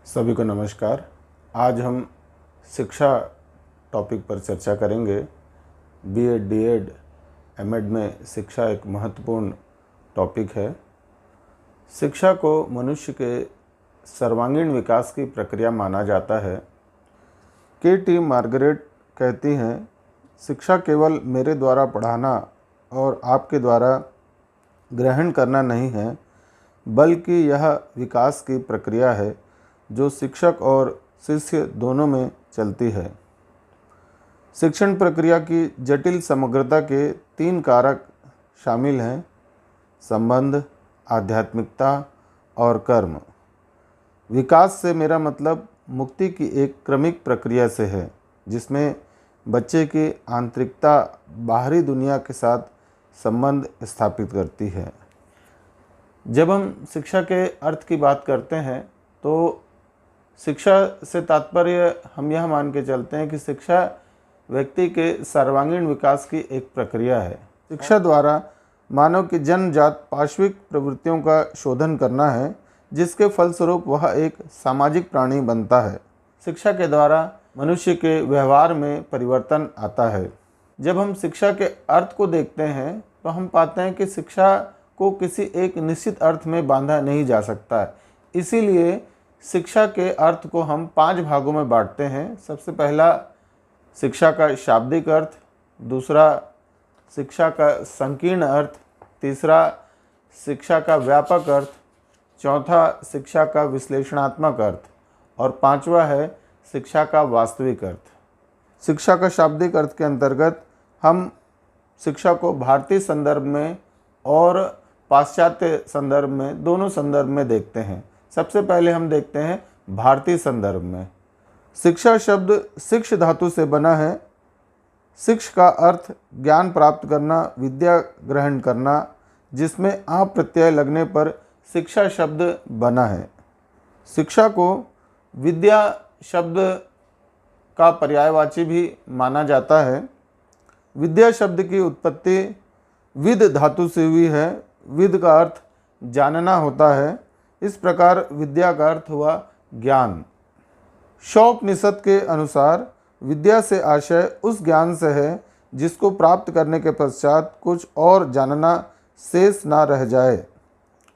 सभी को नमस्कार। आज हम शिक्षा टॉपिक पर चर्चा करेंगे। बीएड, डीएड, एमएड में शिक्षा एक महत्वपूर्ण टॉपिक है। शिक्षा को मनुष्य के सर्वांगीण विकास की प्रक्रिया माना जाता है। के.टी. मार्गरेट कहती हैं, शिक्षा केवल मेरे द्वारा पढ़ाना और आपके द्वारा ग्रहण करना नहीं है, बल्कि यह विकास की प्रक्रिया है जो शिक्षक और शिष्य दोनों में चलती है। शिक्षण प्रक्रिया की जटिल समग्रता के 3 कारक शामिल हैं: संबंध, आध्यात्मिकता और कर्म। विकास से मेरा मतलब मुक्ति की एक क्रमिक प्रक्रिया से है, जिसमें बच्चे की आंतरिकता बाहरी दुनिया के साथ संबंध स्थापित करती है। जब हम शिक्षा के अर्थ की बात करते हैं तो शिक्षा से तात्पर्य हम यह मान के चलते हैं कि शिक्षा व्यक्ति के सर्वांगीण विकास की एक प्रक्रिया है। शिक्षा द्वारा मानव की जन्मजात पार्श्विक प्रवृत्तियों का शोधन करना है, जिसके फलस्वरूप वह एक सामाजिक प्राणी बनता है। शिक्षा के द्वारा मनुष्य के व्यवहार में परिवर्तन आता है। जब हम शिक्षा के अर्थ को देखते हैं तो हम पाते हैं कि शिक्षा को किसी एक निश्चित अर्थ में बांधा नहीं जा सकता है। इसीलिए शिक्षा के अर्थ को हम 5 भागों में बांटते हैं। सबसे पहला शिक्षा का शाब्दिक अर्थ, दूसरा शिक्षा का संकीर्ण अर्थ, तीसरा शिक्षा का व्यापक अर्थ, चौथा शिक्षा का विश्लेषणात्मक अर्थ और 5वां है शिक्षा का वास्तविक अर्थ। शिक्षा का शाब्दिक अर्थ के अंतर्गत हम शिक्षा को भारतीय संदर्भ में और पाश्चात्य संदर्भ में, दोनों संदर्भ में देखते हैं। सबसे पहले हम देखते हैं भारतीय संदर्भ में। शिक्षा शब्द शिक्ष धातु से बना है। शिक्ष का अर्थ ज्ञान प्राप्त करना, विद्या ग्रहण करना, जिसमें आ प्रत्यय लगने पर शिक्षा शब्द बना है। शिक्षा को विद्या शब्द का पर्यायवाची भी माना जाता है। विद्या शब्द की उत्पत्ति विद धातु से हुई है। विद का अर्थ जानना होता है। इस प्रकार विद्या का अर्थ हुआ ज्ञान। शौपनिषद के अनुसार विद्या से आशय उस ज्ञान से है जिसको प्राप्त करने के पश्चात कुछ और जानना शेष ना रह जाए।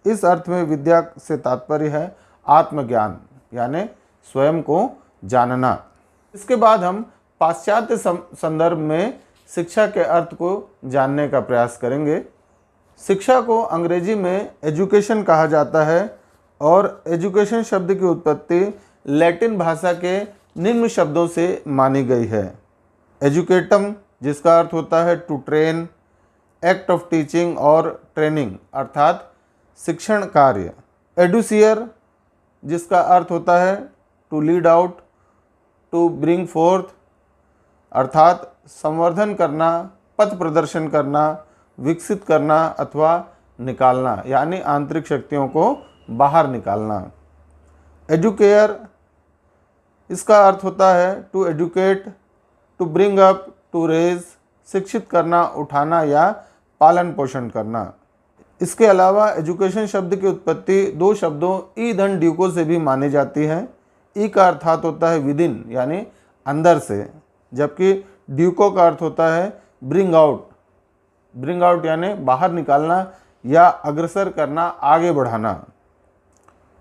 इस अर्थ में विद्या से तात्पर्य है आत्मज्ञान, यानी स्वयं को जानना। इसके बाद हम पाश्चात्य संदर्भ में शिक्षा के अर्थ को जानने का प्रयास करेंगे। शिक्षा को अंग्रेजी में एजुकेशन कहा जाता है और एजुकेशन शब्द की उत्पत्ति लैटिन भाषा के निम्न शब्दों से मानी गई है। एजुकेटम, जिसका अर्थ होता है to train, act of teaching और ट्रेनिंग अर्थात शिक्षण कार्य। एडुसियर, जिसका अर्थ होता है to lead out, to bring forth अर्थात संवर्धन करना, पथ प्रदर्शन करना, विकसित करना अथवा निकालना, यानी आंतरिक शक्तियों को बाहर निकालना। एजुकेयर, इसका अर्थ होता है to educate, to bring up, to raise, शिक्षित करना, उठाना या पालन पोषण करना। इसके अलावा एजुकेशन शब्द की उत्पत्ति 2 शब्दों ई धन ड्यूको से भी मानी जाती है। ई का अर्थात होता है विदिन, यानी अंदर से, जबकि ड्यूको का अर्थ होता है ब्रिंग आउट। ब्रिंग आउट यानी बाहर निकालना या अग्रसर करना, आगे बढ़ाना।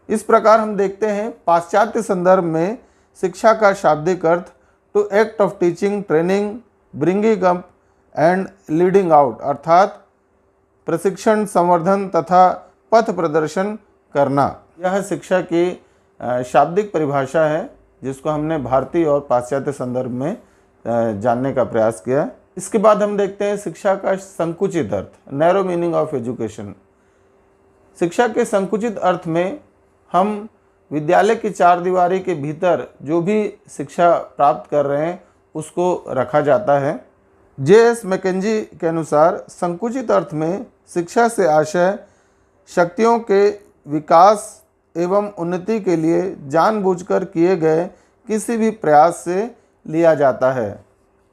इस प्रकार हम देखते हैं पाश्चात्य संदर्भ में शिक्षा का शाब्दिक अर्थ to act of teaching, training, bringing up and leading out अर्थात प्रशिक्षण, संवर्धन तथा पथ प्रदर्शन करना। यह शिक्षा की शाब्दिक परिभाषा है जिसको हमने भारतीय और पाश्चात्य संदर्भ में जानने का प्रयास किया। इसके बाद हम देखते हैं शिक्षा का संकुचित अर्थ, नैरो मीनिंग ऑफ एजुकेशन। शिक्षा के संकुचित अर्थ में हम विद्यालय की 4 दीवारी के भीतर जो भी शिक्षा प्राप्त कर रहे हैं उसको रखा जाता है। J.S. मैकेंजी के अनुसार संकुचित अर्थ में शिक्षा से आशय शक्तियों के विकास एवं उन्नति के लिए जानबूझकर किए गए किसी भी प्रयास से लिया जाता है।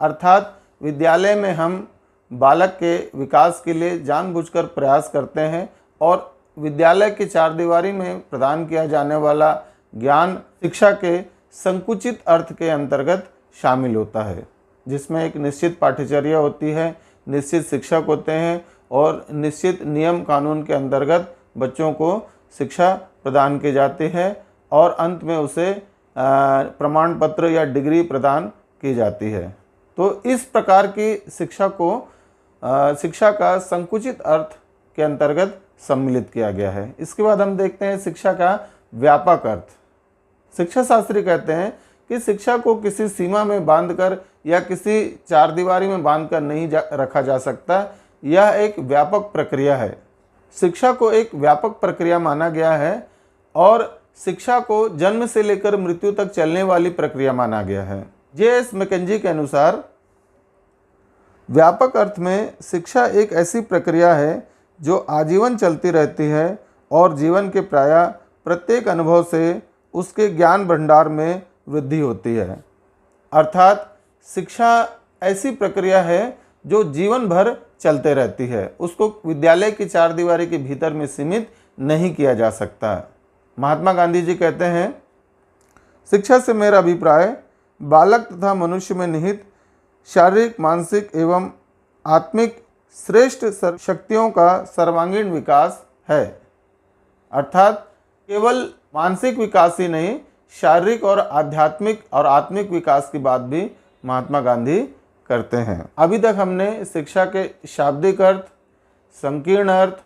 अर्थात विद्यालय में हम बालक के विकास के लिए जानबूझकर प्रयास करते हैं और विद्यालय की 4 दीवारी में प्रदान किया जाने वाला ज्ञान शिक्षा के संकुचित अर्थ के अंतर्गत शामिल होता है, जिसमें एक निश्चित पाठ्यचर्या होती है, निश्चित शिक्षक होते हैं और निश्चित नियम कानून के अंतर्गत बच्चों को शिक्षा प्रदान की जाती है और अंत में उसे प्रमाण पत्र या डिग्री प्रदान की जाती है। तो इस प्रकार की शिक्षा को शिक्षा का संकुचित अर्थ के अंतर्गत सम्मिलित किया गया है। इसके बाद हम देखते हैं शिक्षा का व्यापक अर्थ। शिक्षा शास्त्री कहते हैं कि शिक्षा को किसी सीमा में बांधकर या किसी चार दीवारी में बांधकर नहीं रखा जा सकता। यह एक व्यापक प्रक्रिया है। शिक्षा को एक व्यापक प्रक्रिया माना गया है और शिक्षा को जन्म से लेकर मृत्यु तक चलने वाली प्रक्रिया माना गया है। जे.एस. मैकेंजी के अनुसार व्यापक अर्थ में शिक्षा एक ऐसी प्रक्रिया है जो आजीवन चलती रहती है और जीवन के प्रायः प्रत्येक अनुभव से उसके ज्ञान भंडार में वृद्धि होती है। अर्थात शिक्षा ऐसी प्रक्रिया है जो जीवन भर चलते रहती है, उसको विद्यालय की चार दीवारी के भीतर में सीमित नहीं किया जा सकता। महात्मा गांधी जी कहते हैं, शिक्षा से मेरा अभिप्राय बालक तथा मनुष्य में निहित शारीरिक, मानसिक एवं आत्मिक श्रेष्ठ शक्तियों का सर्वांगीण विकास है। अर्थात केवल मानसिक विकास ही नहीं, शारीरिक और आध्यात्मिक और आत्मिक विकास की बात भी महात्मा गांधी करते हैं। अभी तक हमने शिक्षा के शाब्दिक अर्थ, संकीर्ण अर्थ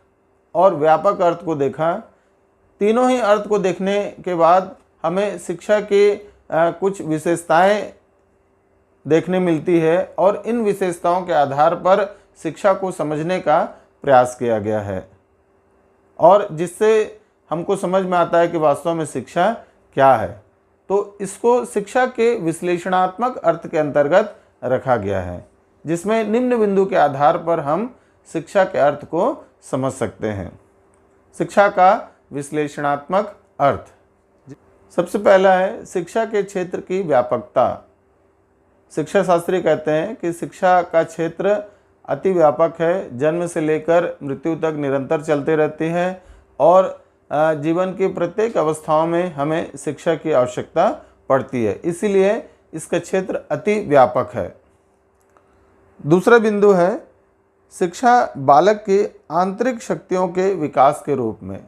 और व्यापक अर्थ को देखा। तीनों ही अर्थ को देखने के बाद हमें शिक्षा की कुछ विशेषताएं देखने मिलती है और इन विशेषताओं के आधार पर शिक्षा को समझने का प्रयास किया गया है और जिससे हमको समझ में आता है कि वास्तव में शिक्षा क्या है। तो इसको शिक्षा के विश्लेषणात्मक अर्थ के अंतर्गत रखा गया है, जिसमें निम्न बिंदु के आधार पर हम शिक्षा के अर्थ को समझ सकते हैं। शिक्षा का विश्लेषणात्मक अर्थ। सबसे पहला है शिक्षा के क्षेत्र की व्यापकता। शिक्षा शास्त्री कहते हैं कि शिक्षा का क्षेत्र अति व्यापक है, जन्म से लेकर मृत्यु तक निरंतर चलते रहती है और जीवन की प्रत्येक अवस्थाओं में हमें शिक्षा की आवश्यकता पड़ती है, इसीलिए इसका क्षेत्र अति व्यापक है। दूसरा बिंदु है शिक्षा बालक की आंतरिक शक्तियों के विकास के रूप में।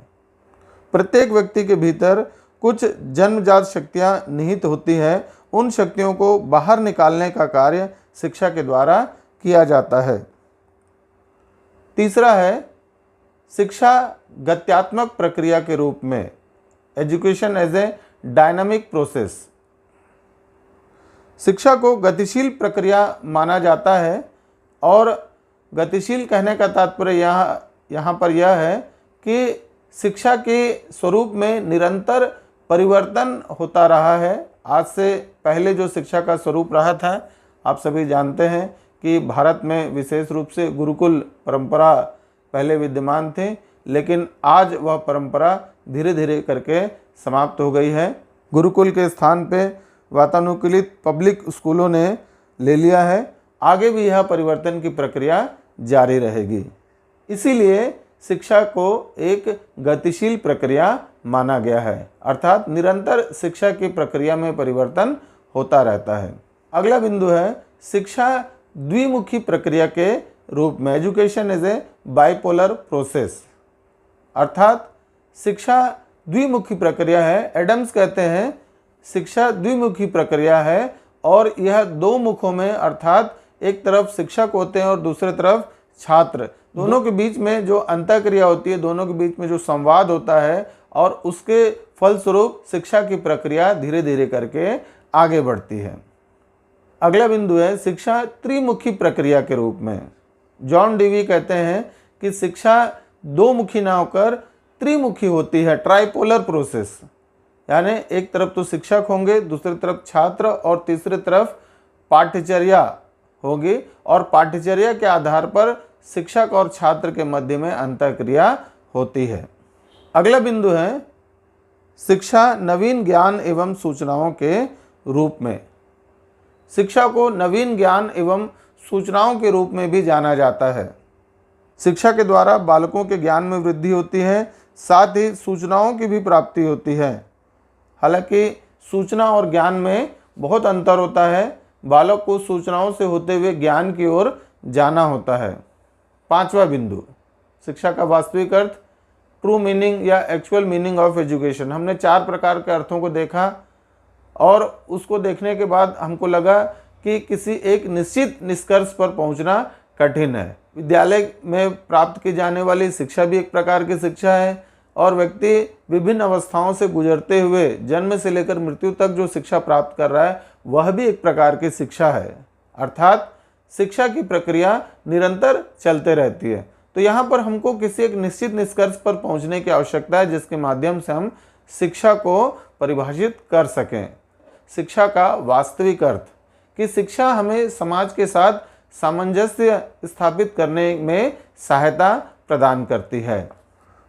प्रत्येक व्यक्ति के भीतर कुछ जन्मजात शक्तियां निहित होती हैं, उन शक्तियों को बाहर निकालने का कार्य शिक्षा के द्वारा किया जाता है। तीसरा है शिक्षा गत्यात्मक प्रक्रिया के रूप में, education as a dynamic process. शिक्षा को गतिशील प्रक्रिया माना जाता है और गतिशील कहने का तात्पर्य यहाँ पर यह है कि शिक्षा के स्वरूप में निरंतर परिवर्तन होता रहा है। आज से पहले जो शिक्षा का स्वरूप रहा था, आप सभी जानते हैं कि भारत में विशेष रूप से गुरुकुल परंपरा पहले विद्यमान थी, लेकिन आज वह परंपरा धीरे धीरे करके समाप्त हो गई है। गुरुकुल के स्थान पे वातानुकूलित पब्लिक स्कूलों ने ले लिया है। आगे भी यह परिवर्तन की प्रक्रिया जारी रहेगी। इसीलिए शिक्षा को एक गतिशील प्रक्रिया माना गया है, अर्थात निरंतर शिक्षा की प्रक्रिया में परिवर्तन होता रहता है। अगला बिंदु है शिक्षा द्विमुखी प्रक्रिया के रूप में, education is a bipolar process. अर्थात शिक्षा द्विमुखी प्रक्रिया है। एडम्स कहते हैं शिक्षा द्विमुखी प्रक्रिया है और यह दो मुखों में, अर्थात एक तरफ शिक्षक होते हैं और दूसरी तरफ छात्र, दोनों के बीच में जो अंतःक्रिया होती है, दोनों के बीच में जो संवाद होता है और उसके फलस्वरूप शिक्षा की प्रक्रिया धीरे धीरे करके आगे बढ़ती है। अगला बिंदु है शिक्षा त्रिमुखी प्रक्रिया के रूप में। जॉन डीवी कहते हैं कि शिक्षा दो मुखी ना होकर त्रिमुखी होती है, ट्राइपोलर प्रोसेस। यानी एक तरफ तो शिक्षक होंगे, दूसरी तरफ छात्र और तीसरी तरफ पाठ्यचर्या होगी और पाठ्यचर्या के आधार पर शिक्षक और छात्र के मध्य में अंतःक्रिया होती है। अगला बिंदु है शिक्षा नवीन ज्ञान एवं सूचनाओं के रूप में। शिक्षा को नवीन ज्ञान एवं सूचनाओं के रूप में भी जाना जाता है। शिक्षा के द्वारा बालकों के ज्ञान में वृद्धि होती है, साथ ही सूचनाओं की भी प्राप्ति होती है। हालांकि सूचना और ज्ञान में बहुत अंतर होता है। बालक को सूचनाओं से होते हुए ज्ञान की ओर जाना होता है। पांचवा बिंदु, शिक्षा का वास्तविक अर्थ, ट्रू मीनिंग या एक्चुअल मीनिंग ऑफ एजुकेशन। हमने 4 प्रकार के अर्थों को देखा और उसको देखने के बाद हमको लगा कि किसी एक निश्चित निष्कर्ष पर पहुंचना कठिन है। विद्यालय में प्राप्त की जाने वाली शिक्षा भी एक प्रकार की शिक्षा है और व्यक्ति विभिन्न अवस्थाओं से गुजरते हुए जन्म से लेकर मृत्यु तक जो शिक्षा प्राप्त कर रहा है वह भी एक प्रकार की शिक्षा है। अर्थात शिक्षा की प्रक्रिया निरंतर चलते रहती है। तो यहाँ पर हमको किसी एक निश्चित निष्कर्ष पर पहुँचने की आवश्यकता है जिसके माध्यम से हम शिक्षा को परिभाषित कर सकें। शिक्षा का वास्तविक अर्थ कि शिक्षा हमें समाज के साथ सामंजस्य स्थापित करने में सहायता प्रदान करती है।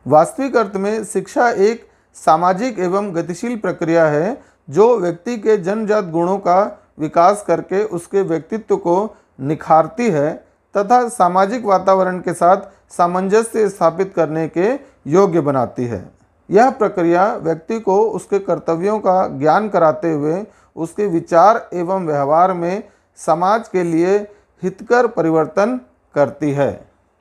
वास्तविक अर्थ में शिक्षा एक सामाजिक एवं गतिशील प्रक्रिया है जो व्यक्ति के जन्मजात गुणों का विकास करके उसके व्यक्तित्व को निखारती है तथा सामाजिक वातावरण के साथ सामंजस्य स्थापित करने के योग्य बनाती है। यह प्रक्रिया व्यक्ति को उसके कर्तव्यों का ज्ञान कराते हुए उसके विचार एवं व्यवहार में समाज के लिए हितकर परिवर्तन करती है।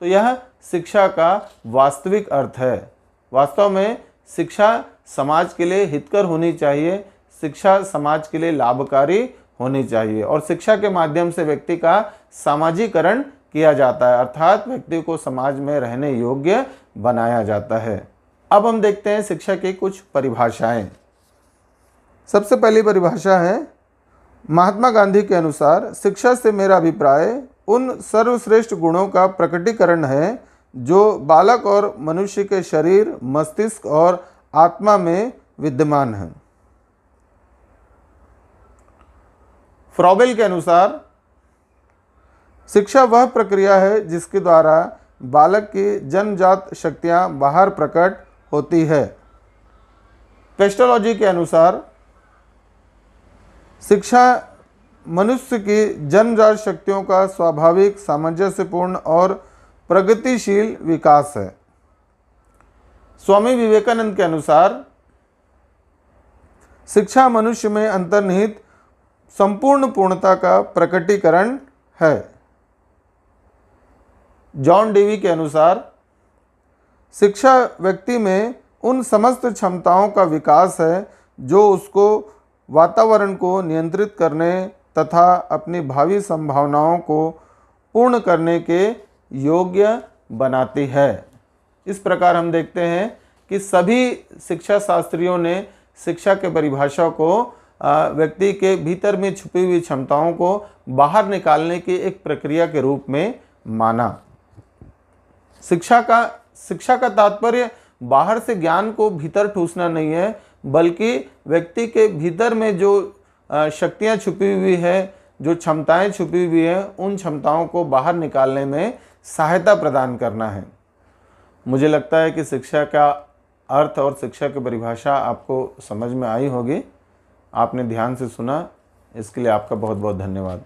तो यह शिक्षा का वास्तविक अर्थ है। वास्तव में शिक्षा समाज के लिए हितकर होनी चाहिए, शिक्षा समाज के लिए लाभकारी होनी चाहिए और शिक्षा के माध्यम से व्यक्ति का सामाजिकरण किया जाता है, अर्थात व्यक्ति को समाज में रहने योग्य बनाया जाता है। अब हम देखते हैं शिक्षा की कुछ परिभाषाएं। सबसे पहली परिभाषा है, महात्मा गांधी के अनुसार शिक्षा से मेरा अभिप्राय उन सर्वश्रेष्ठ गुणों का प्रकटीकरण है जो बालक और मनुष्य के शरीर, मस्तिष्क और आत्मा में विद्यमान है। फ्रॉबेल के अनुसार शिक्षा वह प्रक्रिया है जिसके द्वारा बालक की जन्मजात शक्तियां बाहर प्रकट होती है। पेस्टोलॉजी के अनुसार शिक्षा मनुष्य की जन्मजात शक्तियों का स्वाभाविक, सामंजस्यपूर्ण और प्रगतिशील विकास है। स्वामी विवेकानंद के अनुसार शिक्षा मनुष्य में अंतर्निहित संपूर्ण पूर्णता का प्रकटीकरण है। जॉन डेवी के अनुसार शिक्षा व्यक्ति में उन समस्त क्षमताओं का विकास है जो उसको वातावरण को नियंत्रित करने तथा अपनी भावी संभावनाओं को पूर्ण करने के योग्य बनाती है। इस प्रकार हम देखते हैं कि सभी शिक्षा शास्त्रियों ने शिक्षा के परिभाषा को व्यक्ति के भीतर में छुपी हुई क्षमताओं को बाहर निकालने की एक प्रक्रिया के रूप में माना। शिक्षा का तात्पर्य बाहर से ज्ञान को भीतर ठूसना नहीं है, बल्कि व्यक्ति के भीतर में जो शक्तियां छुपी हुई है, जो क्षमताएं छुपी हुई है, उन क्षमताओं को बाहर निकालने में सहायता प्रदान करना है। मुझे लगता है कि शिक्षा का अर्थ और शिक्षा की परिभाषा आपको समझ में आई होगी। आपने ध्यान से सुना, इसके लिए आपका बहुत बहुत धन्यवाद।